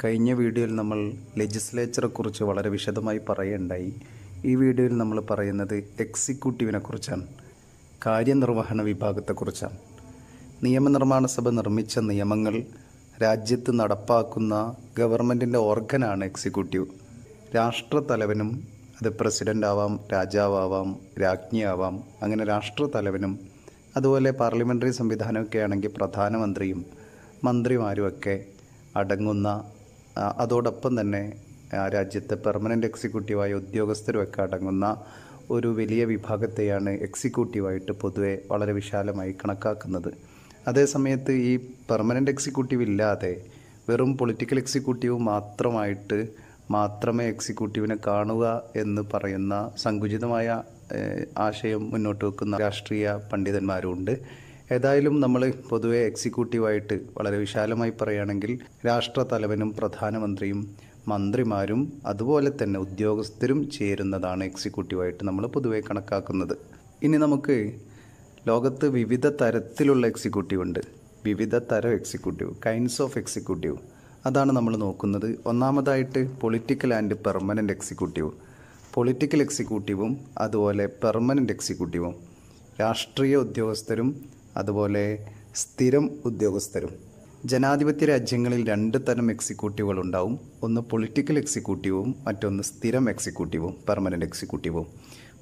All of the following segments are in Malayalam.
കഴിഞ്ഞ വീഡിയോയിൽ നമ്മൾ ലെജിസ്ലേച്ചറെക്കുറിച്ച് വളരെ വിശദമായി പറയുകയുണ്ടായി. ഈ വീഡിയോയിൽ നമ്മൾ പറയുന്നത് എക്സിക്യൂട്ടീവിനെ കുറിച്ചാണ്, കാര്യനിർവഹണ വിഭാഗത്തെക്കുറിച്ചാണ്. നിയമനിർമ്മാണ സഭ നിർമ്മിച്ച നിയമങ്ങൾ രാജ്യത്ത് നടപ്പാക്കുന്ന ഗവൺമെൻറ്റിൻ്റെ ഓർഗനാണ് എക്സിക്യൂട്ടീവ്. രാഷ്ട്രത്തലവനും, അത് പ്രസിഡൻ്റ് ആവാം, രാജാവാം, രാജ്ഞിയാവാം, അങ്ങനെ രാഷ്ട്രത്തലവനും അതുപോലെ പാർലമെൻ്ററി സംവിധാനമൊക്കെ ആണെങ്കിൽ പ്രധാനമന്ത്രിയും മന്ത്രിമാരുമൊക്കെ അടങ്ങുന്ന, അതോടൊപ്പം തന്നെ രാജ്യത്തെ പെർമനൻ്റ് എക്സിക്യൂട്ടീവായ ഉദ്യോഗസ്ഥരുമൊക്കെ അടങ്ങുന്ന ഒരു വലിയ വിഭാഗത്തെയാണ് എക്സിക്യൂട്ടീവായിട്ട് പൊതുവെ വളരെ വിശാലമായി കണക്കാക്കുന്നത്. അതേസമയത്ത് ഈ പെർമനൻ്റ് എക്സിക്യൂട്ടീവ് ഇല്ലാതെ വെറും പൊളിറ്റിക്കൽ എക്സിക്യൂട്ടീവ് മാത്രമേ എക്സിക്യൂട്ടീവിനെ കാണുക എന്ന് പറയുന്ന സങ്കുചിതമായ ആശയം മുന്നോട്ട് വെക്കുന്ന രാഷ്ട്രീയ പണ്ഡിതന്മാരുമുണ്ട്. ഏതായാലും നമ്മൾ പൊതുവെ എക്സിക്യൂട്ടീവായിട്ട് വളരെ വിശാലമായി പറയുകയാണെങ്കിൽ രാഷ്ട്രത്തലവനും പ്രധാനമന്ത്രിയും മന്ത്രിമാരും അതുപോലെ തന്നെ ഉദ്യോഗസ്ഥരും ചേരുന്നതാണ് എക്സിക്യൂട്ടീവായിട്ട് നമ്മൾ പൊതുവെ കണക്കാക്കുന്നത്. ഇനി നമുക്ക് ലോകത്ത് വിവിധ തരത്തിലുള്ള എക്സിക്യൂട്ടീവ് ഉണ്ട്. വിവിധ തരം എക്സിക്യൂട്ടീവ്, കൈൻഡ്സ് ഓഫ് എക്സിക്യൂട്ടീവ്, അതാണ് നമ്മൾ നോക്കുന്നത്. ഒന്നാമതായിട്ട് political and permanent executive. Political എക്സിക്യൂട്ടീവും അതുപോലെ പെർമനൻ്റ് എക്സിക്യൂട്ടീവും, രാഷ്ട്രീയ ഉദ്യോഗസ്ഥരും അതുപോലെ സ്ഥിരം ഉദ്യോഗസ്ഥരും. ജനാധിപത്യ രാജ്യങ്ങളിൽ രണ്ട് തരം എക്സിക്യൂട്ടീവുകൾ ഉണ്ടാവും. ഒന്ന് പൊളിറ്റിക്കൽ എക്സിക്യൂട്ടീവും മറ്റൊന്ന് സ്ഥിരം എക്സിക്യൂട്ടീവും, പെർമനൻ്റ് എക്സിക്യൂട്ടീവും.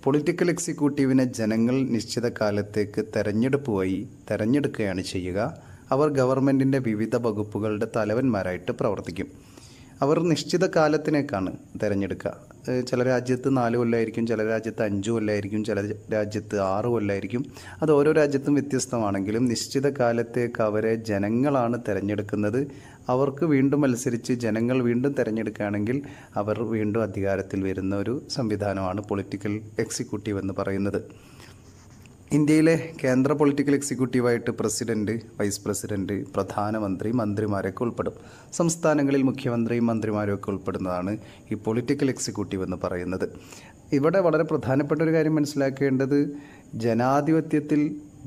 പൊളിറ്റിക്കൽ എക്സിക്യൂട്ടീവിനെ ജനങ്ങൾ നിശ്ചിത കാലത്തേക്ക് തെരഞ്ഞെടുക്കുകയാണ് ചെയ്യുക. അവർ ഗവൺമെൻറ്റിൻ്റെ വിവിധ വകുപ്പുകളുടെ തലവന്മാരായിട്ട് പ്രവർത്തിക്കും. അവർ നിശ്ചിത കാലത്തിനേക്കാണ് തിരഞ്ഞെടുക്കുക. ചില രാജ്യത്ത് 4 കൊല്ലമായിരിക്കും, ചില രാജ്യത്ത് 5 കൊല്ലമായിരിക്കും, ചില രാജ്യത്ത് 6 കൊല്ലമായിരിക്കും. അത് ഓരോ രാജ്യത്തും വ്യത്യസ്തമാണെങ്കിലും നിശ്ചിത കാലത്തേക്ക് അവരെ ജനങ്ങളാണ് തിരഞ്ഞെടുക്കുന്നത്. അവർക്ക് വീണ്ടും മത്സരിച്ച് ജനങ്ങൾ വീണ്ടും തിരഞ്ഞെടുക്കുകയാണെങ്കിൽ അവർ വീണ്ടും അധികാരത്തിൽ വരുന്ന ഒരു സംവിധാനമാണ് പൊളിറ്റിക്കൽ എക്സിക്യൂട്ടീവ് എന്ന് പറയുന്നത്. ഇന്ത്യയിലെ കേന്ദ്ര പൊളിറ്റിക്കൽ എക്സിക്യൂട്ടീവായിട്ട് പ്രസിഡന്റ്, വൈസ് പ്രസിഡന്റ്, പ്രധാനമന്ത്രി, മന്ത്രിമാരൊക്കെ ഉൾപ്പെടും. സംസ്ഥാനങ്ങളിൽ മുഖ്യമന്ത്രിയും മന്ത്രിമാരും ഒക്കെ ഉൾപ്പെടുന്നതാണ് ഈ പൊളിറ്റിക്കൽ എക്സിക്യൂട്ടീവ് എന്ന് പറയുന്നത്. ഇവിടെ വളരെ പ്രധാനപ്പെട്ട ഒരു കാര്യം മനസ്സിലാക്കേണ്ടത്, ജനാധിപത്യത്തിൽ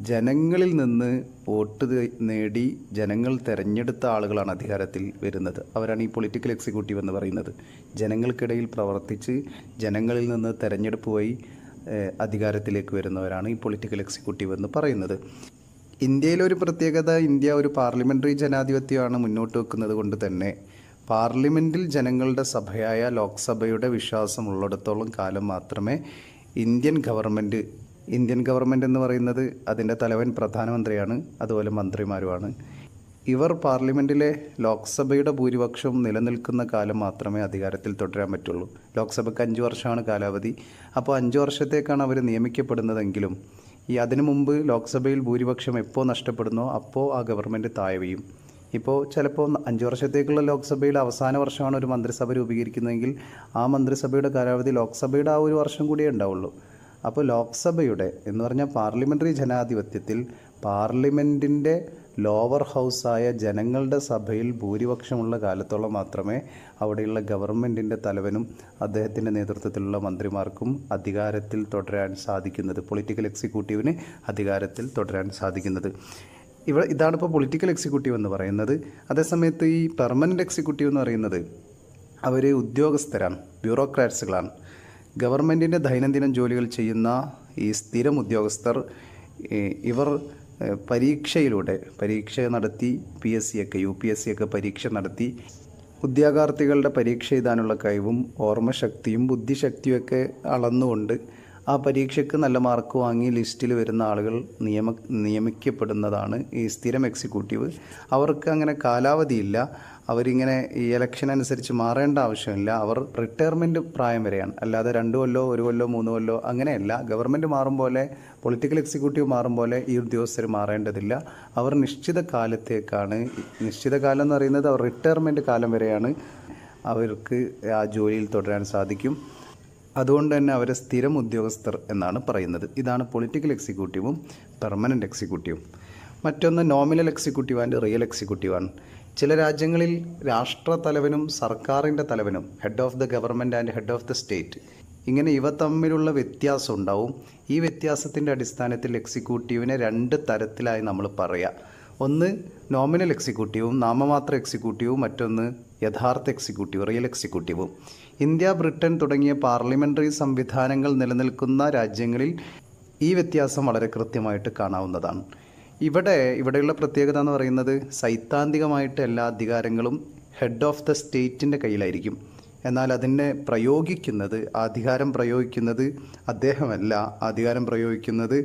ജനങ്ങളിൽ നിന്ന് വോട്ട് നേടി ജനങ്ങൾ തിരഞ്ഞെടുത്ത ആളുകളാണ് അധികാരത്തിൽ വരുന്നത്. അവരാണ് ഈ പൊളിറ്റിക്കൽ എക്സിക്യൂട്ടീവ് എന്ന് പറയുന്നത്. ജനങ്ങൾക്കിടയിൽ പ്രവർത്തിച്ച് ജനങ്ങളിൽ നിന്ന് തെരഞ്ഞെടുപ്പ് വഴി അധികാരത്തിലേക്ക് വരുന്നവരാണ് ഈ പൊളിറ്റിക്കൽ എക്സിക്യൂട്ടീവ് എന്ന് പറയുന്നത്. ഇന്ത്യയിലൊരു പ്രത്യേകത, ഇന്ത്യ ഒരു പാർലമെൻ്ററി ജനാധിപത്യമാണ് മുന്നോട്ട് വെക്കുന്നത് കൊണ്ട് തന്നെ പാർലമെൻറ്റിൽ ജനങ്ങളുടെ സഭയായ ലോക്സഭയുടെ വിശ്വാസം ഉള്ളിടത്തോളം കാലം മാത്രമേ ഇന്ത്യൻ ഗവൺമെൻറ് എന്ന് പറയുന്നത്, അതിൻ്റെ തലവൻ പ്രധാനമന്ത്രിയാണ്, അതുപോലെ മന്ത്രിമാരുമാണ്. ഇവർ പാർലമെൻറ്റിലെ ലോക്സഭയുടെ ഭൂരിപക്ഷം നിലനിൽക്കുന്ന കാലം മാത്രമേ അധികാരത്തിൽ തുടരാൻ പറ്റുള്ളൂ. ലോക്സഭയ്ക്ക് 5 വർഷമാണ് കാലാവധി. അപ്പോൾ 5 വർഷത്തേക്കാണ് അവർ നിയമിക്കപ്പെടുന്നതെങ്കിലും അതിനു മുമ്പ് ലോക്സഭയിൽ ഭൂരിപക്ഷം എപ്പോൾ നഷ്ടപ്പെടുന്നോ അപ്പോൾ ആ ഗവൺമെൻറ് താഴെ വീഴും. ഇപ്പോൾ ചിലപ്പോൾ 5 വർഷത്തേക്കുള്ള ലോക്സഭയിൽ അവസാന വർഷമാണ് ഒരു മന്ത്രിസഭ രൂപീകരിക്കുന്നതെങ്കിൽ ആ മന്ത്രിസഭയുടെ കാലാവധി ലോക്സഭയുടെ ആ ഒരു വർഷം കൂടിയേ ഉണ്ടാവുള്ളൂ. അപ്പോൾ ലോക്സഭയുടെ എന്ന് പറഞ്ഞാൽ പാർലമെൻ്ററി ജനാധിപത്യത്തിൽ പാർലമെൻറ്റിൻ്റെ ലോവർ ഹൗസായ ജനങ്ങളുടെ സഭയിൽ ഭൂരിപക്ഷമുള്ള കാലത്തോളം മാത്രമേ അവിടെയുള്ള ഗവൺമെൻറ്റിൻ്റെ തലവനും അദ്ദേഹത്തിൻ്റെ നേതൃത്വത്തിലുള്ള മന്ത്രിമാർക്കും അധികാരത്തിൽ തുടരാൻ സാധിക്കുന്നത്, പൊളിറ്റിക്കൽ എക്സിക്യൂട്ടീവിന് അധികാരത്തിൽ തുടരാൻ സാധിക്കുന്നത്. ഇതാണിപ്പോൾ പൊളിറ്റിക്കൽ എക്സിക്യൂട്ടീവ് എന്ന് പറയുന്നത്. അതേസമയത്ത് ഈ പെർമനൻ്റ് എക്സിക്യൂട്ടീവ് എന്ന് പറയുന്നത് അവർ ഉദ്യോഗസ്ഥരാണ്, ബ്യൂറോക്രാറ്റ്സുകളാണ്. ഗവൺമെൻറ്റിൻ്റെ ദൈനംദിന ജോലികൾ ചെയ്യുന്ന ഈ സ്ഥിരം ഉദ്യോഗസ്ഥർ, ഇവർ പരീക്ഷ നടത്തി PSC ഒക്കെ UPSC ഒക്കെ പരീക്ഷ നടത്തി ഉദ്യോഗാർത്ഥികളുടെ പരീക്ഷ എഴുതാനുള്ള കഴിവും ഓർമ്മശക്തിയും ബുദ്ധിശക്തിയും ഒക്കെ അളന്നുകൊണ്ട് ആ പരീക്ഷയ്ക്ക് നല്ല മാർക്ക് വാങ്ങി ലിസ്റ്റിൽ വരുന്ന ആളുകൾ നിയമിക്കപ്പെടുന്നതാണ് ഈ സ്ഥിരം എക്സിക്യൂട്ടീവ്. അവർക്ക് അങ്ങനെ കാലാവധിയില്ല. അവരിങ്ങനെ ഈ ഇലക്ഷൻ അനുസരിച്ച് മാറേണ്ട ആവശ്യമില്ല. അവർ റിട്ടയർമെൻറ്റ് പ്രായം വരെയാണ്, അല്ലാതെ 2 കൊല്ലോ 1 കൊല്ലോ 3 കൊല്ലോ അങ്ങനെയല്ല. ഗവൺമെൻറ് മാറും പോലെ, പൊളിറ്റിക്കൽ എക്സിക്യൂട്ടീവ് മാറും പോലെ ഈ ഉദ്യോഗസ്ഥർ മാറേണ്ടതില്ല. അവർ നിശ്ചിത കാലത്തേക്കാണ്, നിശ്ചിത കാലം എന്ന് പറയുന്നത് അവർ റിട്ടയർമെൻറ്റ് കാലം വരെയാണ് അവർക്ക് ആ ജോലിയിൽ തുടരാൻ സാധിക്കും. അതുകൊണ്ട് തന്നെ അവരെ സ്ഥിരം ഉദ്യോഗസ്ഥർ എന്നാണ് പറയുന്നത്. ഇതാണ് പൊളിറ്റിക്കൽ എക്സിക്യൂട്ടീവും പെർമനൻ്റ് എക്സിക്യൂട്ടീവും. മറ്റൊന്ന് നോമിനൽ എക്സിക്യൂട്ടീവ് ആൻഡ് റിയൽ എക്സിക്യൂട്ടീവാണ്. ചില രാജ്യങ്ങളിൽ രാഷ്ട്രത്തലവനും സർക്കാരിൻ്റെ തലവനും, head of the government and head of the state, ഇങ്ങനെ ഇവ തമ്മിലുള്ള വ്യത്യാസം ഉണ്ടാവും. ഈ വ്യത്യാസത്തിൻ്റെ അടിസ്ഥാനത്തിൽ എക്സിക്യൂട്ടീവിനെ 2 തരത്തിലായി നമ്മൾ പറയാം. ഒന്ന് നോമിനൽ എക്സിക്യൂട്ടീവും നാമമാത്ര എക്സിക്യൂട്ടീവും, മറ്റൊന്ന് യഥാർത്ഥ എക്സിക്യൂട്ടീവ്, റിയൽ എക്സിക്യൂട്ടീവും. ഇന്ത്യ, ബ്രിട്ടൻ തുടങ്ങിയ പാർലമെൻ്ററി സംവിധാനങ്ങൾ നിലനിൽക്കുന്ന രാജ്യങ്ങളിൽ ഈ വ്യത്യാസം വളരെ കൃത്യമായിട്ട് കാണാവുന്നതാണ്. ഇവിടെയുള്ള പ്രത്യേകത എന്ന് പറയുന്നത് സൈദ്ധാന്തികമായിട്ട് എല്ലാ അധികാരങ്ങളും ഹെഡ് ഓഫ് ദ സ്റ്റേറ്റിൻ്റെ കയ്യിലായിരിക്കും. എന്നാൽ അതിനെ അധികാരം പ്രയോഗിക്കുന്നത് അദ്ദേഹമല്ല, അധികാരം പ്രയോഗിക്കുന്നത്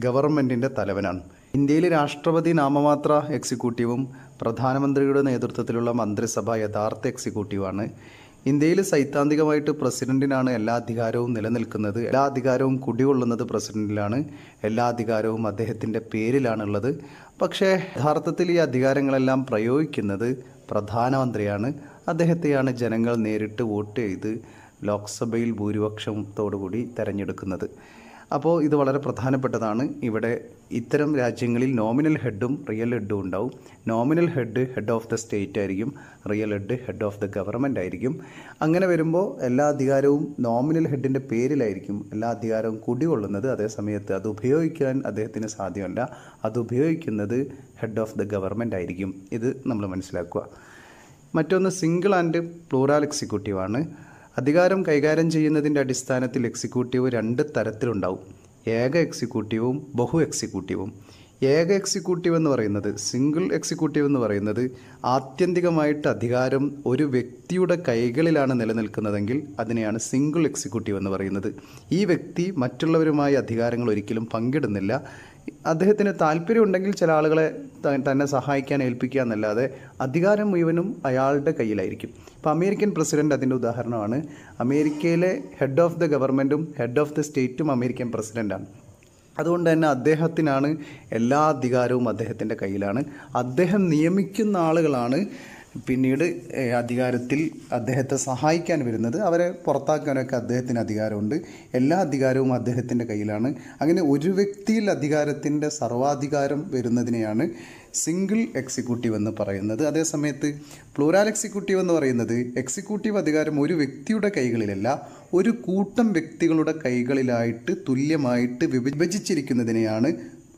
ഗവൺമെൻറ്റിൻ്റെ തലവനാണ്. ഇന്ത്യയിൽ രാഷ്ട്രപതി നാമമാത്ര എക്സിക്യൂട്ടീവും പ്രധാനമന്ത്രിയുടെ നേതൃത്വത്തിലുള്ള മന്ത്രിസഭ യഥാർത്ഥ എക്സിക്യൂട്ടീവാണ്. ഇന്ത്യയിൽ സൈദ്ധാന്തികമായിട്ട് പ്രസിഡന്റിനാണ് എല്ലാ അധികാരവും നിലനിൽക്കുന്നത്. എല്ലാ അധികാരവും കുടികൊള്ളുന്നത് പ്രസിഡന്റിലാണ്. എല്ലാ അധികാരവും അദ്ദേഹത്തിൻ്റെ പേരിലാണുള്ളത്. പക്ഷേ യഥാർത്ഥത്തിൽ ഈ അധികാരങ്ങളെല്ലാം പ്രയോഗിക്കുന്നത് പ്രധാനമന്ത്രിയാണ്. അദ്ദേഹത്തെയാണ് ജനങ്ങൾ നേരിട്ട് വോട്ട് ചെയ്ത് ലോക്സഭയിൽ ഭൂരിപക്ഷത്തോടുകൂടി തിരഞ്ഞെടുക്കുന്നത്. അപ്പോൾ ഇത് വളരെ പ്രധാനപ്പെട്ടതാണ്. ഇവിടെ ഇത്തരം രാജ്യങ്ങളിൽ നോമിനൽ ഹെഡും റിയൽ ഹെഡും ഉണ്ടാവും. Nominal head of the state ആയിരിക്കും, real head of the government ആയിരിക്കും. അങ്ങനെ വരുമ്പോൾ എല്ലാ അധികാരവും നോമിനൽ ഹെഡിൻ്റെ പേരിലായിരിക്കും എല്ലാ അധികാരവും കുടികൊള്ളുന്നത്. അതേസമയത്ത് അത് ഉപയോഗിക്കാൻ അദ്ദേഹത്തിന് സാധ്യമല്ല. അത് ഉപയോഗിക്കുന്നത് ഹെഡ് ഓഫ് ദ ഗവൺമെൻറ് ആയിരിക്കും. ഇത് നമ്മൾ മനസ്സിലാക്കുക. മറ്റൊന്ന് സിംഗിൾ ആൻഡ് പ്ലൂറൽ എക്സിക്യൂട്ടീവാണ്. അധികാരം കൈകാര്യം ചെയ്യുന്നതിൻ്റെ അടിസ്ഥാനത്തിൽ എക്സിക്യൂട്ടീവ് 2 തരത്തിലുണ്ടാവും: ഏക എക്സിക്യൂട്ടീവും ബഹു എക്സിക്യൂട്ടീവും. ഏക എക്സിക്യൂട്ടീവ് എന്ന് പറയുന്നത്, സിംഗിൾ എക്സിക്യൂട്ടീവ് എന്ന് പറയുന്നത്, ആത്യന്തികമായിട്ട് അധികാരം ഒരു വ്യക്തിയുടെ കൈകളിലാണ് നിലനിൽക്കുന്നതെങ്കിൽ അതിനെയാണ് സിംഗിൾ എക്സിക്യൂട്ടീവ് എന്ന് പറയുന്നത്. ഈ വ്യക്തി മറ്റുള്ളവരുമായി അധികാരങ്ങൾ ഒരിക്കലും പങ്കിടുന്നില്ല. അദ്ദേഹത്തിന് താല്പര്യമുണ്ടെങ്കിൽ ചില ആളുകളെ തന്നെ സഹായിക്കാൻ ഏൽപ്പിക്കുക എന്നല്ലാതെ അധികാരം മുഴുവനും അയാളുടെ കയ്യിലായിരിക്കും. ഇപ്പോൾ അമേരിക്കൻ പ്രസിഡന്റ് അതിൻ്റെ ഉദാഹരണമാണ്. അമേരിക്കയിലെ ഹെഡ് ഓഫ് ദ ഗവൺമെൻറ്റും ഹെഡ് ഓഫ് ദ സ്റ്റേറ്റും അമേരിക്കൻ പ്രസിഡൻ്റാണ്. അതുകൊണ്ട് തന്നെ അദ്ദേഹത്തിനാണ് എല്ലാ അധികാരവും അദ്ദേഹത്തിൻ്റെ കയ്യിലാണ്. അദ്ദേഹം നിയമിക്കുന്ന ആളുകളാണ് പിന്നീട് അധികാരത്തിൽ അദ്ദേഹത്തെ സഹായിക്കാൻ വരുന്നത്. അവരെ പുറത്താക്കാനൊക്കെ അദ്ദേഹത്തിന് അധികാരമുണ്ട്. എല്ലാ അധികാരവും അദ്ദേഹത്തിൻ്റെ കയ്യിലാണ്. അങ്ങനെ ഒരു വ്യക്തിയിൽ അധികാരത്തിൻ്റെ സർവാധികാരം വരുന്നതിനെയാണ് സിംഗിൾ എക്സിക്യൂട്ടീവ് എന്ന് പറയുന്നത്. അതേസമയത്ത് പ്ലൂറൽ എക്സിക്യൂട്ടീവ് എന്ന് പറയുന്നത് എക്സിക്യൂട്ടീവ് അധികാരം ഒരു വ്യക്തിയുടെ കൈകളിലല്ല, ഒരു കൂട്ടം വ്യക്തികളുടെ കൈകളിലായിട്ട് തുല്യമായിട്ട് വിഭജിച്ചിരിക്കുന്നതിനെയാണ്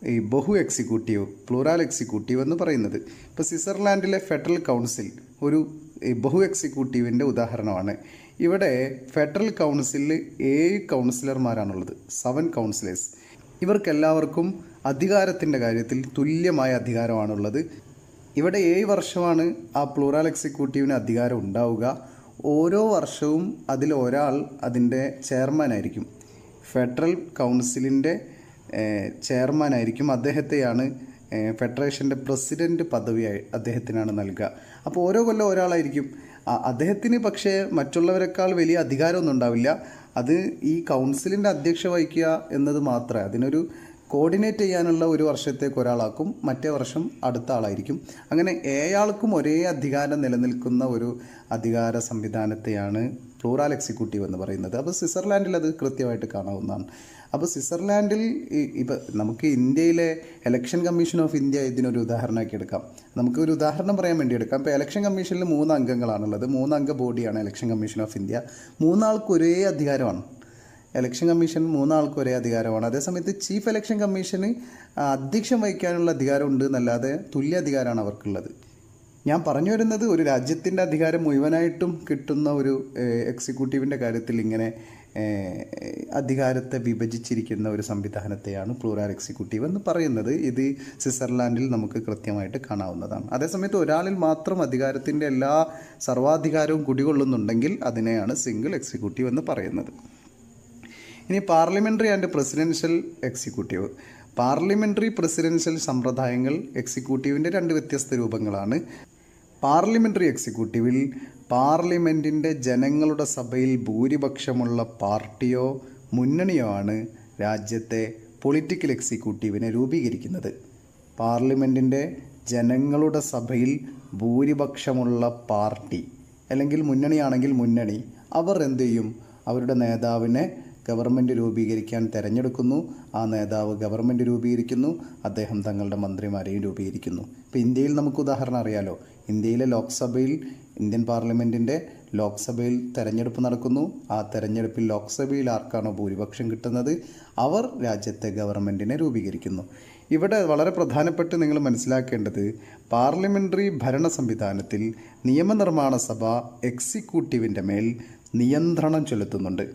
ഈ ബഹു എക്സിക്യൂട്ടീവ്, പ്ലൂറൽ എക്സിക്യൂട്ടീവ് എന്ന് പറയുന്നത്. ഇപ്പോൾ സ്വിറ്റ്സർലാൻഡിലെ ഫെഡറൽ കൗൺസിൽ ഒരു ബഹു എക്സിക്യൂട്ടീവിൻ്റെ ഉദാഹരണമാണ്. ഇവിടെ ഫെഡറൽ കൗൺസിലിൽ 7 കൗൺസിലർമാരാണുള്ളത്, 7 കൗൺസിലേഴ്സ്. ഇവർക്കെല്ലാവർക്കും അധികാരത്തിൻ്റെ കാര്യത്തിൽ തുല്യമായ അധികാരമാണുള്ളത്. ഇവിടെ 7 വർഷമാണ് ആ പ്ലൂറൽ എക്സിക്യൂട്ടീവിന് അധികാരം ഉണ്ടാവുക. ഓരോ വർഷവും അതിൽ ഒരാൾ അതിൻ്റെ ചെയർമാനായിരിക്കും. ഫെഡറൽ കൗൺസിലിൻ്റെ ചെയർമാനായിരിക്കും. അദ്ദേഹത്തെയാണ് ഫെഡറേഷൻ്റെ പ്രസിഡൻറ്റ് പദവിയായി അദ്ദേഹത്തിനാണ് നൽകുക. അപ്പോൾ ഓരോ കൊല്ലം ഒരാളായിരിക്കും. അദ്ദേഹത്തിന് പക്ഷേ മറ്റുള്ളവരെക്കാൾ വലിയ അധികാരമൊന്നും ഉണ്ടാവില്ല. അത് ഈ കൗൺസിലിൻ്റെ അധ്യക്ഷ വഹിക്കുക എന്നത് മാത്രമേ, അതിനൊരു കോർഡിനേറ്റ് ചെയ്യാനുള്ള ഒരു വർഷത്തേക്ക് ഒരാളാക്കും, മറ്റേ വർഷം അടുത്ത ആളായിരിക്കും. അങ്ങനെ 7 ആൾക്കും ഒരേ അധികാരം നിലനിൽക്കുന്ന ഒരു അധികാര സംവിധാനത്തെയാണ് പ്ലൂറൽ എക്സിക്യൂട്ടീവ് എന്ന് പറയുന്നത്. അപ്പോൾ സ്വിറ്റ്സർലാൻഡിൽ അത് കൃത്യമായിട്ട് കാണാവുന്നതാണ്. അപ്പോൾ സ്വിറ്റ്സർലാൻഡിൽ ഇപ്പോൾ നമുക്ക് ഇന്ത്യയിലെ ഇലക്ഷൻ കമ്മീഷൻ ഓഫ് ഇന്ത്യ ഇതിനൊരു ഉദാഹരണമാക്കി എടുക്കാം. നമുക്കൊരു ഉദാഹരണം പറയാൻ വേണ്ടി എടുക്കാം. ഇപ്പോൾ ഇലക്ഷൻ കമ്മീഷനിൽ 3 അംഗങ്ങളാണുള്ളത്. 3 അംഗ ബോഡിയാണ് ഇലക്ഷൻ കമ്മീഷൻ ഓഫ് ഇന്ത്യ. 3 ആൾക്ക് ഒരേ അധികാരമാണ്. ഇലക്ഷൻ കമ്മീഷൻ 3 ആൾക്ക് ഒരേ അധികാരമാണ്. അതേസമയത്ത് ചീഫ് ഇലക്ഷൻ കമ്മീഷന് അധ്യക്ഷം വഹിക്കാനുള്ള അധികാരമുണ്ട് എന്നല്ലാതെ തുല്യ അധികാരമാണ് അവർക്കുള്ളത്. ഞാൻ പറഞ്ഞു വരുന്നത് ഒരു രാജ്യത്തിൻ്റെ അധികാരം മുഴുവനായിട്ടും കിട്ടുന്ന ഒരു എക്സിക്യൂട്ടീവിൻ്റെ കാര്യത്തിൽ ഇങ്ങനെ അധികാരത്തെ വിഭജിച്ചിരിക്കുന്ന ഒരു സംവിധാനത്തെയാണ് പ്ലൂറൽ എക്സിക്യൂട്ടീവ് എന്ന് പറയുന്നത്. ഇത് സ്വിറ്റ്സർലാൻഡിൽ നമുക്ക് കൃത്യമായിട്ട് കാണാവുന്നതാണ്. അതേസമയത്ത് ഒരാളിൽ മാത്രം അധികാരത്തിൻ്റെ എല്ലാ സർവാധികാരവും കുടികൊള്ളുന്നുണ്ടെങ്കിൽ അതിനെയാണ് സിംഗിൾ എക്സിക്യൂട്ടീവ് എന്ന് പറയുന്നത്. ഇനി parliamentary and presidential executive. Parliamentary presidential സമ്പ്രദായങ്ങൾ എക്സിക്യൂട്ടീവിൻ്റെ 2 വ്യത്യസ്ത രൂപങ്ങളാണ്. പാർലമെൻ്ററി എക്സിക്യൂട്ടീവിൽ പാർലമെൻറ്റിൻ്റെ ജനങ്ങളുടെ സഭയിൽ ഭൂരിപക്ഷമുള്ള പാർട്ടിയോ മുന്നണിയോ ആണ് രാജ്യത്തെ പൊളിറ്റിക്കൽ എക്സിക്യൂട്ടീവിനെ രൂപീകരിക്കുന്നത്. പാർലമെൻറ്റിൻ്റെ ജനങ്ങളുടെ സഭയിൽ ഭൂരിപക്ഷമുള്ള പാർട്ടി അല്ലെങ്കിൽ മുന്നണിയാണെങ്കിൽ മുന്നണി, അവർ എന്ത് ചെയ്യും? അവരുടെ നേതാവിനെ ഗവൺമെൻറ് രൂപീകരിക്കാൻ തിരഞ്ഞെടുക്കുന്നു. ആ നേതാവ് ഗവൺമെൻറ് രൂപീകരിക്കുന്നു. അദ്ദേഹം തങ്ങളുടെ മന്ത്രിമാരെയും രൂപീകരിക്കുന്നു. ഇപ്പോൾ ഇന്ത്യയിൽ നമുക്ക് ഉദാഹരണം അറിയാലോ. ഇന്ത്യയിലെ ലോക്സഭയിൽ, ഇന്ത്യൻ പാർലമെൻറ്റിൻ്റെ ലോക്സഭയിൽ തെരഞ്ഞെടുപ്പ് നടക്കുന്നു. ആ തെരഞ്ഞെടുപ്പിൽ ലോക്സഭയിൽ ആർക്കാണോ ഭൂരിപക്ഷം കിട്ടുന്നത് അവർ രാജ്യത്തെ ഗവൺമെൻറ്റിനെ രൂപീകരിക്കുന്നു. ഇവിടെ വളരെ പ്രധാനപ്പെട്ട് നിങ്ങൾ മനസ്സിലാക്കേണ്ടത് പാർലമെൻ്ററി ഭരണ സംവിധാനത്തിൽ നിയമനിർമ്മാണ സഭ എക്സിക്യൂട്ടീവിൻ്റെ മേൽ നിയന്ത്രണം ചെലുത്തുന്നുണ്ട്.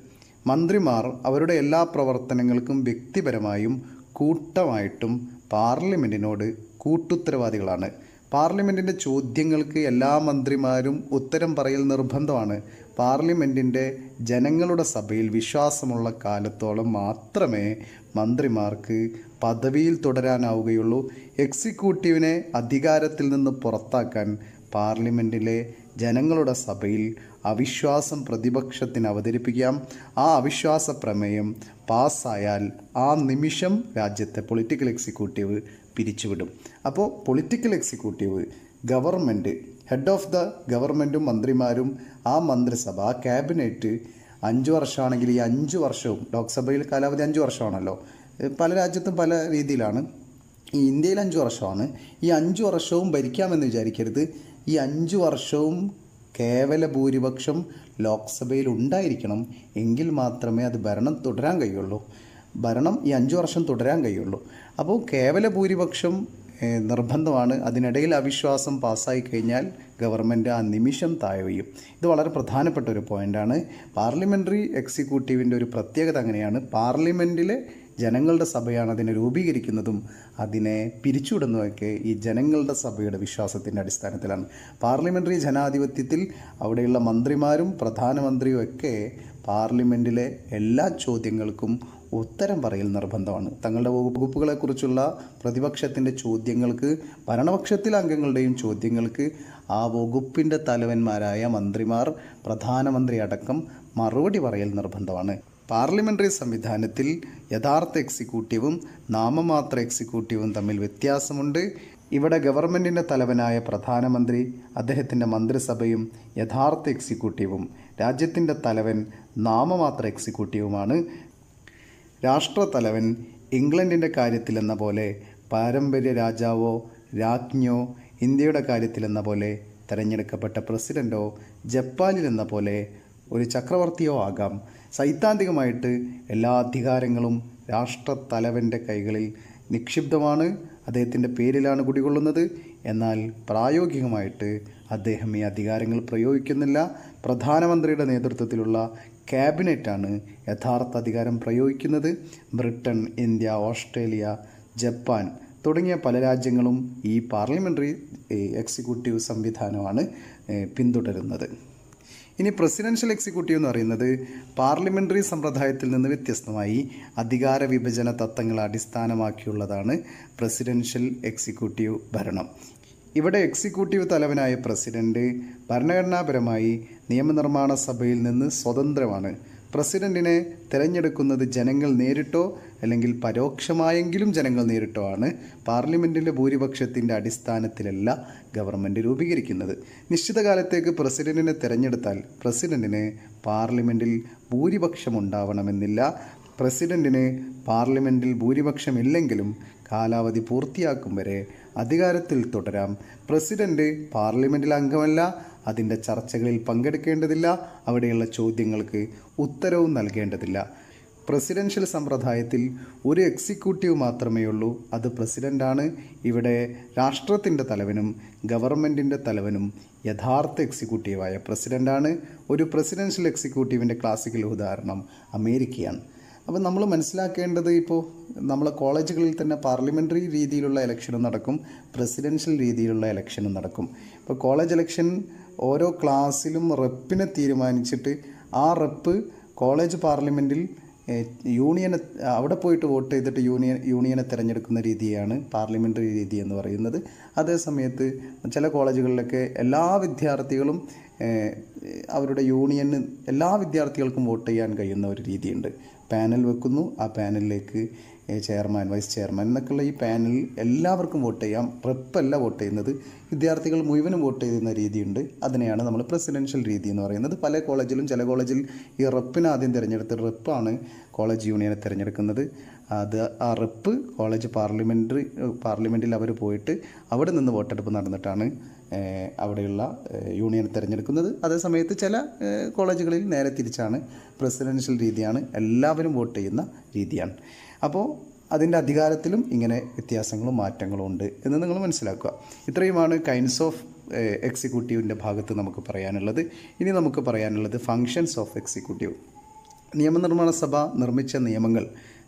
മന്ത്രിമാർ അവരുടെ എല്ലാ പ്രവർത്തനങ്ങൾക്കും വ്യക്തിപരമായും കൂട്ടമായിട്ടും പാർലമെൻറ്റിനോട് കൂട്ടുത്തരവാദികളാണ്. പാർലമെൻറ്റിൻ്റെ ചോദ്യങ്ങൾക്ക് എല്ലാ മന്ത്രിമാരും ഉത്തരം പറയൽ നിർബന്ധമാണ്. പാർലമെൻറ്റിൻ്റെ ജനങ്ങളുടെ സഭയിൽ വിശ്വാസമുള്ള കാലത്തോളം മാത്രമേ മന്ത്രിമാർക്ക് പദവിയിൽ തുടരാനാവുകയുള്ളൂ. എക്സിക്യൂട്ടീവിനെ അധികാരത്തിൽ നിന്ന് പുറത്താക്കാൻ പാർലമെൻറ്റിലെ ജനങ്ങളുടെ സഭയിൽ അവിശ്വാസം പ്രതിപക്ഷത്തിന് അവതരിപ്പിക്കാം. ആ അവിശ്വാസ പ്രമേയം പാസ്സായാൽ ആ നിമിഷം രാജ്യത്തെ പൊളിറ്റിക്കൽ എക്സിക്യൂട്ടീവ് പിരിച്ചുവിടും. അപ്പോൾ political executive government, head of the ഗവൺമെൻറ്റും മന്ത്രിമാരും ആ മന്ത്രിസഭ ആ ക്യാബിനറ്റ് 5 വർഷമാണെങ്കിൽ ഈ 5 വർഷവും, ലോക്സഭയിൽ കാലാവധി 5 വർഷമാണല്ലോ, പല രാജ്യത്തും പല രീതിയിലാണ്. ഈ ഇന്ത്യയിൽ 5 വർഷമാണ്. ഈ 5 വർഷവും ഭരിക്കാമെന്ന് വിചാരിക്കരുത്. ഈ 5 വർഷവും കേവല ഭൂരിപക്ഷം ലോക്സഭയിൽ ഉണ്ടായിരിക്കണം. എങ്കിൽ മാത്രമേ അത് ഭരണം തുടരാൻ കഴിയുള്ളൂ. ഭരണം ഈ 5 വർഷം തുടരാൻ കഴിയുള്ളൂ. അപ്പോൾ കേവല ഭൂരിപക്ഷം നിർബന്ധമാണ്. അതിനിടയിൽ അവിശ്വാസം പാസ്സായി കഴിഞ്ഞാൽ ഗവൺമെൻറ് ആ നിമിഷം താഴെ വീഴും. ഇത് വളരെ പ്രധാനപ്പെട്ട ഒരു പോയിൻ്റാണ്. പാർലമെൻ്ററി എക്സിക്യൂട്ടീവിൻ്റെ ഒരു പ്രത്യേകത അങ്ങനെയാണ്. പാർലമെൻറ്റിലെ ജനങ്ങളുടെ സഭയാണ് അതിനെ രൂപീകരിക്കുന്നതും അതിനെ പിരിച്ചുവിടുന്നതൊക്കെ ഈ ജനങ്ങളുടെ സഭയുടെ വിശ്വാസത്തിൻ്റെ അടിസ്ഥാനത്തിലാണ്. പാർലമെൻ്ററി ജനാധിപത്യത്തിൽ അവിടെയുള്ള മന്ത്രിമാരും പ്രധാനമന്ത്രിയും ഒക്കെ പാർലമെൻറ്റിലെ എല്ലാ ചോദ്യങ്ങൾക്കും ഉത്തരം പറയൽ നിർബന്ധമാണ്. തങ്ങളുടെ വകുപ്പുകളെക്കുറിച്ചുള്ള പ്രതിപക്ഷത്തിൻ്റെ ചോദ്യങ്ങൾക്ക്, ഭരണപക്ഷത്തിലെ അംഗങ്ങളുടെയും ചോദ്യങ്ങൾക്ക് ആ വകുപ്പിൻ്റെ തലവന്മാരായ മന്ത്രിമാർ, പ്രധാനമന്ത്രി അടക്കം മറുപടി പറയൽ നിർബന്ധമാണ്. പാർലമെൻ്ററി സംവിധാനത്തിൽ യഥാർത്ഥ എക്സിക്യൂട്ടീവും നാമമാത്ര എക്സിക്യൂട്ടീവും തമ്മിൽ വ്യത്യാസമുണ്ട്. ഇവിടെ ഗവൺമെൻറ്റിൻ്റെ തലവനായ പ്രധാനമന്ത്രി, അദ്ദേഹത്തിൻ്റെ മന്ത്രിസഭയും യഥാർത്ഥ എക്സിക്യൂട്ടീവും, രാജ്യത്തിൻ്റെ തലവൻ നാമമാത്ര എക്സിക്യൂട്ടീവുമാണ്. രാഷ്ട്രത്തലവൻ ഇംഗ്ലണ്ടിൻ്റെ കാര്യത്തിലെന്ന പോലെ പാരമ്പര്യ രാജാവോ രാജ്ഞിയോ, ഇന്ത്യയുടെ കാര്യത്തിലെന്ന പോലെ തിരഞ്ഞെടുക്കപ്പെട്ട പ്രസിഡൻറ്റോ, ജപ്പാനിലെന്ന പോലെ ഒരു ചക്രവർത്തിയോ ആകാം. സൈദ്ധാന്തികമായിട്ട് എല്ലാ അധികാരങ്ങളും രാഷ്ട്രത്തലവൻ്റെ കൈകളിൽ നിക്ഷിപ്തമാണ്. അദ്ദേഹത്തിൻ്റെ പേരിലാണ് കുടികൊള്ളുന്നത്. എന്നാൽ പ്രായോഗികമായിട്ട് അദ്ദേഹം ഈ അധികാരങ്ങൾ പ്രയോഗിക്കുന്നില്ല. പ്രധാനമന്ത്രിയുടെ നേതൃത്വത്തിലുള്ള ക്യാബിനറ്റാണ് യഥാർത്ഥ അധികാരം പ്രയോഗിക്കുന്നത്. ബ്രിട്ടൻ, ഇന്ത്യ, ഓസ്ട്രേലിയ, ജപ്പാൻ തുടങ്ങിയ പല രാജ്യങ്ങളും ഈ പാർലമെൻ്ററി എക്സിക്യൂട്ടീവ് സംവിധാനമാണ് പിന്തുടരുന്നത്. ഇനി പ്രസിഡൻഷ്യൽ എക്സിക്യൂട്ടീവ് എന്ന് പറയുന്നത് പാർലമെൻ്ററി സമ്പ്രദായത്തിൽ നിന്ന് വ്യത്യസ്തമായി അധികാര വിഭജന തത്വങ്ങളെ അടിസ്ഥാനമാക്കിയുള്ളതാണ് പ്രസിഡൻഷ്യൽ എക്സിക്യൂട്ടീവ് ഭരണം. ഇവിടെ എക്സിക്യൂട്ടീവ് തലവനായ പ്രസിഡന്റ് ഭരണഘടനാപരമായി നിയമനിർമ്മാണ സഭയിൽ നിന്ന് സ്വതന്ത്രമാണ്. പ്രസിഡന്റിനെ തിരഞ്ഞെടുക്കുന്നത് ജനങ്ങൾ നേരിട്ടോ അല്ലെങ്കിൽ പരോക്ഷമായെങ്കിലും ജനങ്ങൾ നേരിട്ടോ ആണ്. പാർലമെൻറ്റിലെ ഭൂരിപക്ഷത്തിൻ്റെ അടിസ്ഥാനത്തിലല്ല ഗവൺമെൻറ് രൂപീകരിക്കുന്നത്. നിശ്ചിത കാലത്തേക്ക് പ്രസിഡന്റിനെ തിരഞ്ഞെടുത്താൽ പ്രസിഡന്റിന് പാർലമെൻറ്റിൽ ഭൂരിപക്ഷമുണ്ടാവണമെന്നില്ല. പ്രസിഡന്റിന് പാർലമെൻറ്റിൽ ഭൂരിപക്ഷമില്ലെങ്കിലും കാലാവധി പൂർത്തിയാക്കും വരെ അധികാരത്തിൽ തുടരാം. പ്രസിഡന്റ് പാർലമെൻറ്റിൽ അംഗമല്ല, അതിൻ്റെ ചർച്ചകളിൽ പങ്കെടുക്കേണ്ടതില്ല, അവിടെയുള്ള ചോദ്യങ്ങൾക്ക് ഉത്തരവും നൽകേണ്ടതില്ല. പ്രസിഡൻഷ്യൽ സമ്പ്രദായത്തിൽ ഒരു എക്സിക്യൂട്ടീവ് മാത്രമേ ഉള്ളൂ, അത് പ്രസിഡൻ്റാണ്. ഇവിടെ രാഷ്ട്രത്തിൻ്റെ തലവനും ഗവൺമെൻറ്റിൻ്റെ തലവനും യഥാർത്ഥ എക്സിക്യൂട്ടീവായ പ്രസിഡൻ്റാണ്. ഒരു പ്രസിഡൻഷ്യൽ എക്സിക്യൂട്ടീവിൻ്റെ ക്ലാസിക്കൽ ഉദാഹരണം അമേരിക്കയാണ്. അപ്പോൾ നമ്മൾ മനസ്സിലാക്കേണ്ടത്, ഇപ്പോൾ നമ്മളെ കോളേജുകളിൽ തന്നെ പാർലമെൻ്ററി രീതിയിലുള്ള ഇലക്ഷനും നടക്കും, പ്രസിഡൻഷ്യൽ രീതിയിലുള്ള ഇലക്ഷനും നടക്കും. ഇപ്പോൾ കോളേജ് ഇലക്ഷൻ ഓരോ ക്ലാസ്സിലും റെപ്പിനെ തീരുമാനിച്ചിട്ട് ആ റെപ്പ് കോളേജ് പാർലമെൻറ്റിൽ യൂണിയനെ അവിടെ പോയിട്ട് വോട്ട് ചെയ്തിട്ട് യൂണിയനെ തിരഞ്ഞെടുക്കുന്ന രീതിയാണ് പാർലമെൻ്ററി രീതി എന്ന് പറയുന്നത്. അതേസമയത്ത് ചില കോളേജുകളിലൊക്കെ എല്ലാ വിദ്യാർത്ഥികളും അവരുടെ യൂണിയന് എല്ലാ വിദ്യാർത്ഥികൾക്കും വോട്ട് ചെയ്യാൻ കഴിയുന്ന ഒരു രീതിയുണ്ട്. പാനൽ വെക്കുന്നു, ആ പാനലിലേക്ക് ചെയർമാൻ, വൈസ് ചെയർമാൻ എന്നൊക്കെയുള്ള ഈ പാനലിൽ എല്ലാവർക്കും വോട്ട് ചെയ്യാം. റെപ്പല്ല വോട്ട് ചെയ്യുന്നത്, വിദ്യാർത്ഥികൾ മുഴുവനും വോട്ട് ചെയ്യുന്ന രീതിയുണ്ട്. അതിനെയാണ് നമ്മൾ പ്രസിഡൻഷ്യൽ രീതി എന്ന് പറയുന്നത്. പല കോളേജിലും, ചില കോളേജിൽ ഈ റെപ്പിനെ ആദ്യം തിരഞ്ഞെടുത്ത് റെപ്പാണ് കോളേജ് യൂണിയനെ തിരഞ്ഞെടുക്കുന്നത്. അത് ആ റെപ്പ് കോളേജ് പാർലമെൻറ്റിൽ അവർ പോയിട്ട് അവിടെ നിന്ന് വോട്ടെടുപ്പ് നടന്നിട്ടാണ് അവിടെയുള്ള യൂണിയനെ തിരഞ്ഞെടുക്കുന്നത്. അതേസമയത്ത് ചില കോളേജുകളിൽ നേരെ തിരിച്ചാണ്, പ്രസിഡൻഷ്യൽ രീതിയാണ്, എല്ലാവരും വോട്ട് ചെയ്യുന്ന രീതിയാണ്. അപ്പോൾ അതിൻ്റെ അധികാരത്തിലും ഇങ്ങനെ വ്യത്യാസങ്ങളും മാറ്റങ്ങളും ഉണ്ട് എന്ന് നിങ്ങൾ മനസ്സിലാക്കുക. ഇത്രയുമാണ് കൈൻഡ്സ് ഓഫ് എക്സിക്യൂട്ടീവിൻ്റെ ഭാഗത്ത് നമുക്ക് പറയാനുള്ളത്. ഇനി നമുക്ക് പറയാനുള്ളത് ഫങ്ഷൻസ് ഓഫ് എക്സിക്യൂട്ടീവ്. നിയമനിർമ്മാണ സഭ നിർമ്മിച്ച നിയമങ്ങൾ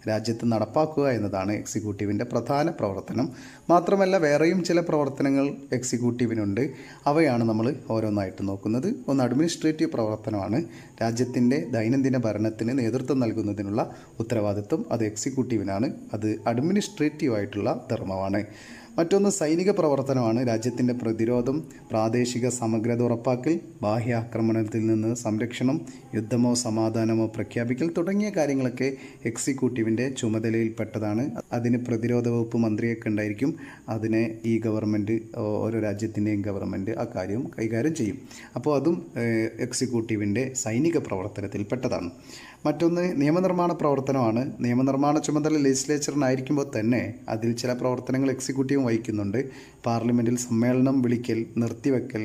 രാജ്യത്ത് നടപ്പാക്കുക എന്നതാണ് എക്സിക്യൂട്ടീവിൻ്റെ പ്രധാന പ്രവർത്തനം. മാത്രമല്ല വേറെയും ചില പ്രവർത്തനങ്ങൾ എക്സിക്യൂട്ടീവിനുണ്ട്. അവയാണ് നമ്മൾ ഓരോന്നായിട്ട് നോക്കുന്നത്. ഒന്ന് അഡ്മിനിസ്ട്രേറ്റീവ് പ്രവർത്തനമാണ്. രാജ്യത്തിൻ്റെ ദൈനംദിന ഭരണത്തിന് നേതൃത്വം നൽകുന്നതിനുള്ള ഉത്തരവാദിത്വം അത് എക്സിക്യൂട്ടീവിനാണ്. അത് അഡ്മിനിസ്ട്രേറ്റീവായിട്ടുള്ള ധർമ്മമാണ്. മറ്റൊന്ന് സൈനിക പ്രവർത്തനമാണ്. രാജ്യത്തിൻ്റെ പ്രതിരോധം, പ്രാദേശിക സമഗ്രത ഉറപ്പാക്കൽ, ബാഹ്യാക്രമണത്തിൽ നിന്ന് സംരക്ഷണം, യുദ്ധമോ സമാധാനമോ പ്രഖ്യാപിക്കൽ തുടങ്ങിയ കാര്യങ്ങളൊക്കെ എക്സിക്യൂട്ടീവിൻ്റെ ചുമതലയിൽപ്പെട്ടതാണ്. അതിന് പ്രതിരോധ വകുപ്പ് മന്ത്രിയൊക്കെ ഉണ്ടായിരിക്കും. അതിനെ ഈ ഗവൺമെൻറ്, ഓരോ രാജ്യത്തിൻ്റെയും ഗവൺമെൻറ് ആ കാര്യം കൈകാര്യം ചെയ്യും. അപ്പോൾ അതും എക്സിക്യൂട്ടീവിൻ്റെ സൈനിക പ്രവർത്തനത്തിൽപ്പെട്ടതാണ്. മറ്റൊന്ന് നിയമനിർമ്മാണ പ്രവർത്തനമാണ്. നിയമനിർമ്മാണ ചുമതല ലെജിസ്ലേച്ചറിനായിരിക്കുമ്പോൾ തന്നെ അതിൽ ചില പ്രവർത്തനങ്ങൾ എക്സിക്യൂട്ടീവ് വഹിക്കുന്നുണ്ട്. പാർലമെൻറ്റിൽ സമ്മേളനം വിളിക്കൽ, നിർത്തിവെക്കൽ,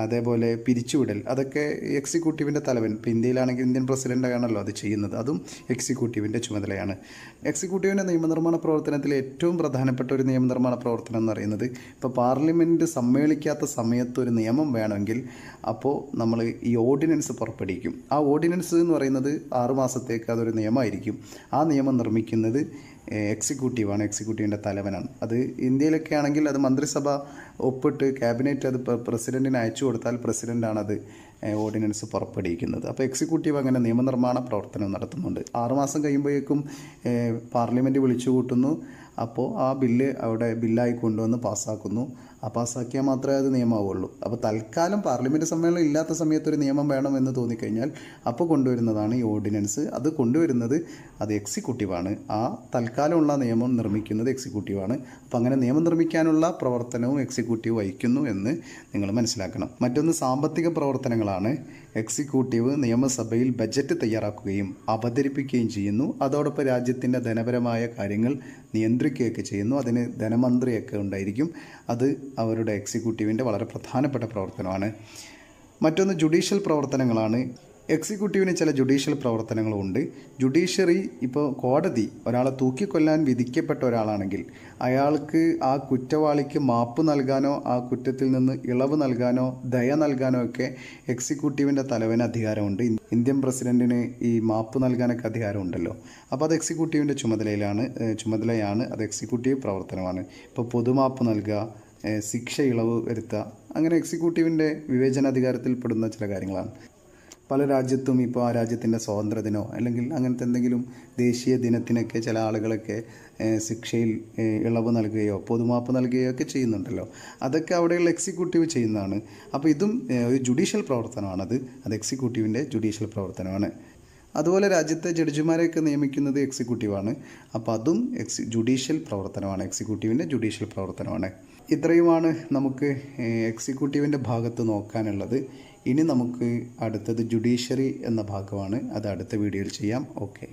അതേപോലെ പിരിച്ചുവിടൽ, അതൊക്കെ എക്സിക്യൂട്ടീവിൻ്റെ തലവൻ, ഇപ്പോൾ ഇന്ത്യയിലാണെങ്കിൽ ഇന്ത്യൻ പ്രസിഡൻ്റാണല്ലോ അത് ചെയ്യുന്നത്, അതും എക്സിക്യൂട്ടീവിൻ്റെ ചുമതലയാണ്. എക്സിക്യൂട്ടീവിൻ്റെ നിയമനിർമ്മാണ പ്രവർത്തനത്തിൽ ഏറ്റവും പ്രധാനപ്പെട്ട ഒരു നിയമനിർമ്മാണ പ്രവർത്തനം എന്ന് പറയുന്നത്, ഇപ്പോൾ പാർലമെൻറ്റ് സമ്മേളിക്കാത്ത സമയത്ത് ഒരു നിയമം വേണമെങ്കിൽ അപ്പോൾ നമ്മൾ ഈ ഓർഡിനൻസ് പുറപ്പെടുവിക്കും. ആ ഓർഡിനൻസ് എന്ന് പറയുന്നത് 6 മാസത്തേക്ക് അതൊരു നിയമമായിരിക്കും. ആ നിയമം നിർമ്മിക്കുന്നത് എക്സിക്യൂട്ടീവാണ്, എക്സിക്യൂട്ടീവിൻ്റെ തലവനാണ്. അത് ഇന്ത്യയിലൊക്കെ ആണെങ്കിൽ അത് മന്ത്രിസഭ ഒപ്പിട്ട് ക്യാബിനറ്റ് അത് പ്രസിഡൻറ്റിന് അയച്ചു കൊടുത്താൽ പ്രസിഡൻ്റാണത് ഓർഡിനൻസ് പുറപ്പെടുവിക്കുന്നത്. അപ്പോൾ എക്സിക്യൂട്ടീവ് അങ്ങനെ നിയമനിർമ്മാണ പ്രവർത്തനം നടത്തുന്നുണ്ട്. 6 മാസം കഴിയുമ്പോഴേക്കും പാർലമെൻറ്റ് വിളിച്ചു കൂട്ടുന്നു. അപ്പോൾ ആ ബില്ല് അവിടെ ബില്ലായി കൊണ്ടുവന്ന് പാസ്സാക്കുന്നു. ആ പാസ്സാക്കിയാൽ മാത്രമേ അത് നിയമമാവുള്ളൂ. അപ്പോൾ തൽക്കാലം പാർലമെൻറ്റ് സമ്മേളനം ഇല്ലാത്ത സമയത്തൊരു നിയമം വേണമെന്ന് തോന്നിക്കഴിഞ്ഞാൽ അപ്പോൾ കൊണ്ടുവരുന്നതാണ് ഈ ഓർഡിനൻസ്. അത് കൊണ്ടുവരുന്നത് അത് എക്സിക്യൂട്ടീവാണ്. ആ തൽക്കാലമുള്ള നിയമം നിർമ്മിക്കുന്നത് എക്സിക്യൂട്ടീവാണ്. അപ്പോൾ അങ്ങനെ നിയമം നിർമ്മിക്കാനുള്ള പ്രവർത്തനവും എക്സിക്യൂട്ടീവ് വഹിക്കുന്നു എന്ന് നിങ്ങൾ മനസ്സിലാക്കണം. മറ്റൊന്ന് സാമ്പത്തിക പ്രവർത്തനങ്ങളാണ്. എക്സിക്യൂട്ടീവ് നിയമസഭയിൽ ബജറ്റ് തയ്യാറാക്കുകയും അവതരിപ്പിക്കുകയും ചെയ്യുന്നു. അതോടൊപ്പം രാജ്യത്തിൻ്റെ ധനപരമായ കാര്യങ്ങൾ നിയന്ത്രിക്കുകയൊക്കെ ചെയ്യുന്നു. അതിന് ധനമന്ത്രിയൊക്കെ ഉണ്ടായിരിക്കും. അത് അവരുടെ എക്സിക്യൂട്ടീവിൻ്റെ വളരെ പ്രധാനപ്പെട്ട പ്രവർത്തനമാണ്. മറ്റൊന്ന് ജുഡീഷ്യൽ പ്രവർത്തനങ്ങളാണ്. എക്സിക്യൂട്ടീവിന് ചില ജുഡീഷ്യൽ പ്രവർത്തനങ്ങളുണ്ട്. ജുഡീഷ്യറി, ഇപ്പോൾ കോടതി ഒരാളെ തൂക്കിക്കൊല്ലാൻ വിധിക്കപ്പെട്ട ഒരാളാണെങ്കിൽ അയാൾക്ക് ആ കുറ്റവാളിക്ക് മാപ്പ് നൽകാനോ ആ കുറ്റത്തിൽ നിന്ന് ഇളവ് നൽകാനോ ദയ നൽകാനോ ഒക്കെ എക്സിക്യൂട്ടീവിൻ്റെ തലവന് അധികാരമുണ്ട്. ഇന്ത്യൻ പ്രസിഡൻറ്റിന് ഈ മാപ്പ് നൽകാനൊക്കെ അധികാരമുണ്ടല്ലോ. അപ്പോൾ അത് എക്സിക്യൂട്ടീവിൻ്റെ ചുമതലയാണ്. അത് എക്സിക്യൂട്ടീവ് പ്രവർത്തനമാണ്. ഇപ്പോൾ പൊതുമാപ്പ് നൽകുക, ശിക്ഷ ഇളവ് വരുത്തുക, അങ്ങനെ എക്സിക്യൂട്ടീവിൻ്റെ വിവേചനാധികാരത്തിൽപ്പെടുന്ന ചില കാര്യങ്ങളാണ്. പല രാജ്യത്തും ഇപ്പോൾ ആ രാജ്യത്തിൻ്റെ സ്വാതന്ത്ര്യദിനോ അല്ലെങ്കിൽ അങ്ങനത്തെ എന്തെങ്കിലും ദേശീയ ദിനത്തിനൊക്കെ ചില ആളുകളൊക്കെ ശിക്ഷയിൽ ഇളവ് നൽകുകയോ പൊതുമാപ്പ് നൽകുകയോ ഒക്കെ ചെയ്യുന്നുണ്ടല്ലോ. അതൊക്കെ അവിടെയുള്ള എക്സിക്യൂട്ടീവ് ചെയ്യുന്നതാണ്. അപ്പോൾ ഇതും ഒരു ജുഡീഷ്യൽ പ്രവർത്തനമാണത്. അത് എക്സിക്യൂട്ടീവിൻ്റെ ജുഡീഷ്യൽ പ്രവർത്തനമാണ്. അതുപോലെ രാജ്യത്തെ ജഡ്ജിമാരെയൊക്കെ നിയമിക്കുന്നത് എക്സിക്യൂട്ടീവാണ്. അപ്പോൾ അതും ജുഡീഷ്യൽ പ്രവർത്തനമാണ്, എക്സിക്യൂട്ടീവിൻ്റെ ജുഡീഷ്യൽ പ്രവർത്തനമാണ്. ഇത്രയുമാണ് നമുക്ക് എക്സിക്യൂട്ടീവിൻ്റെ ഭാഗത്ത് നോക്കാനുള്ളത്. ഇനി നമുക്ക് അടുത്തത് ജുഡീഷ്യറി എന്ന ഭാഗമാണ്. അത് അടുത്ത വീഡിയോയിൽ ചെയ്യാം. ഓക്കെ.